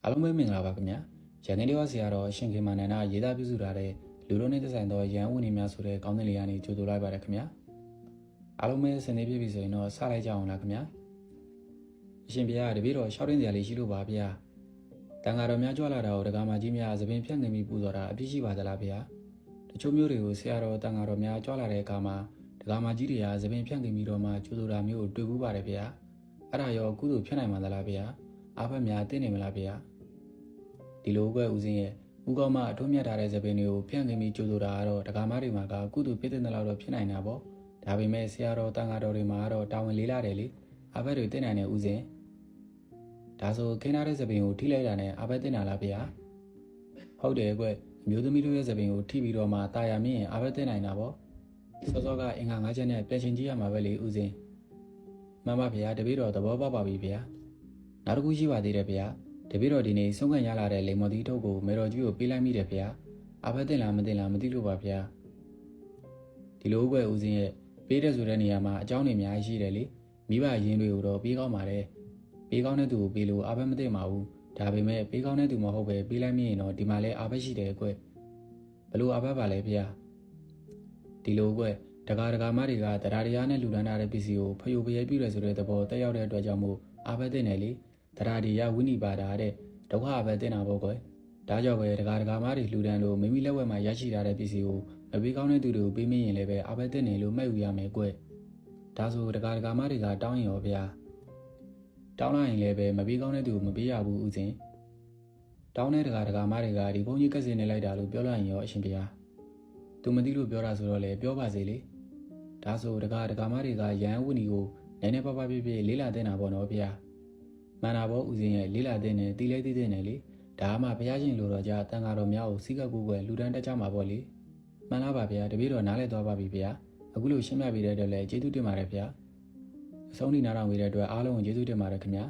အားလုံးပဲမင်္ဂလာပါခင်ဗျာရန်ကုန်လေးဝဆရာတော်ရှင်ခေမာနန္ဒရေးသားပြုစုထားတဲ့လူတို့နဲ့သက်ဆိုင်သောရန်ဦးနေများဆိုတဲ့ကောင်းတဲ့လေးကနေကြိုဆိုလိုက်ပါတယ်ခင်ဗျာအားလုံးပဲစနေပြည့်ပြီဆိုရင်တော့စလိုက်ကြအောင်လားခင်ဗျာအရှင်ဘုရားတပည့်တော်ရှောက်တင်စရာလေးရှိလို့ပါဗျာတန်ဃာတော်များကြွလာတာကိုဒကာမကြီးများသပင်ဖြတ်နေပြီးပူဇော်တာအပြည့်ရှိပါသလားဗျာတချို့မျိုးတွေကိုဆရာတော်တန်ဃာတော်များကြွလာတဲ့အခါမှာဒကာမကြီးတွေကသပင်ဖြတ်နေပြီးတော့မှကြိုဆိုတာမျိုးတွေ့ဘူးပါတယ်ဗျာအဲ့ဒါရောကုသိုလ်ဖြစ်နိုင်မှာသလားဗျာအားဖက်များသိနေမလားဗျာဒီလိုပဲဦးစင်းရဲ့ဦးကောင်းမအထုံးမြတ်ထားတဲ့သပင်တွေကိုဖြန့်ခင်ပြီးကြိုဆိုတာကတော့ဒကာမတွေမှာကကုသိုလ်ဖြစ်တဲ့လောက်တော့ဖြစ်နိုင်တာပေါ့ဒါပေမဲ့ဆရာတော်တန်ဃာတော်တွေမှာကတော့တာဝန်လေးလာတယ်လေအားဖက်တွေသိနိုင်တဲ့ဦးစင်းဒါဆိုခင်းထားတဲ့သပင်ကိုထိလိုက်တာနဲ့အားဖက်သိနာလားဗျာဟုတ်တယ်ကွအမျိုးသမီးတို့ရဲ့သပင်ကိုထိပြီးတော့မှတာယာမြင့်ရင်အားဖက်သိနိုင်တာပေါ့စောစောကအင်္ဂါ၅ချက်နဲ့ပြင်ရှင်ကြည့်ရမှာပဲလေဦးစင်းမှန်ပါဗျာတပည့်တော်သဘောပေါက်ပါပြီဗျာနောက်တစ်ခုရှိပါသေးတယ်ဗျာတပည့်တော်ဒီနေ့ဆုံးခံရလာတဲ့လိမ္မော်သီးထုတ်ကိုမေတော်ကြီးကိုပေးလိုက်မိတယ်ဗျာအားဖက်တင်လားမတင်လားမသိလို့ပါဗျာဒီလိုပဲဦးစင်းရဲ့ပေးတဲ့ဆိုတဲ့နေရာမှာအကြောင်းတွေအများကြီးရှိတယ်လေမိဘရင်းတွေကိုတော့ပေးကောင်းပါတယ်ပေးကောင်းတဲ့သူကိုပေးလို့အားဖက်မသိမှာဘူးဒါပေမဲ့ပေးကောင်းတဲ့သူမဟုတ်ပဲပေးလိုက်မိရင်တော့ဒီမှာလဲအားဖက်ရှိတယ်ကွဘလို့အားဖက်ပါလဲဗျာဒီလိုကွဒကာမတွေကတရားတရားနဲ့လူလန်းထားတဲ့ပစ္စည်းကိုဖျို့ဖျဲပြည့်ရဆိုတဲ့သဘောတက်ရောက်တဲ့အတွက်ကြောင့်မို့အားဖက်တင်တယ်လေတရားတရားဝိနိပါဒတဲ့ဒုက္ခပဲတင်တာပေါ့ကွယ်ဒါကြောင့်ပဲဒကာမတွေလူတန်းလို့မိမိလက်ဝဲမှာရရှိထားတဲ့ပစ္စည်းကိုမပေးကောင်းတဲ့သူတွေကိုပေးမရင်လည်းပဲအားဖက်တင်တယ်လို့မှတ်ယူရမယ်ကွယ်ဒါဆိုဒကာမတွေကတောင်းရင်ရောဗျာတောင်းလိုက်ရင်လည်းပဲမပေးကောင်းတဲ့သူကိုမပေးရဘူးဦးစင်တောင်းတဲ့ဒကာမတွေကဒီဘုန်းကြီးကက်စင်နေလိုက်တာလို့ပြောလိုက်ရင်ရောအရှင်ဘုရားသူမသိလို့ပြောတာဆိုတော့လေပြောပါစေလေဒါဆိုဒကာမတွေကရန်ဝဏီကိုနည်းနည်းပါးပါးပြည့်လေးလာတင်တာပေါ့နော်ဗျာမှန်တာပေါ့ဦးစင်းရဲ့လေးလာတင်တယ်တီလေးသေးတယ်လေဒါမှဘုရားရှင်လိုတော်ကြတန်ဃာတော်များကိုစိကကူကွယ်လူတန်းတက်ကြမှာပေါ့လေမှန်လားပါဗျာတပည့်တော်နားလဲသွားပါပြီဗျာအခုလိုရှင်းပြပေးတဲ့အတွက်လည်းကျေးဇူးတင်ပါတယ်ဗျာအဆုံးထိနားထောင်ပေးတဲ့အတွက်အားလုံးကိုကျေးဇူးတင်ပါတယ်ခင်ဗျာ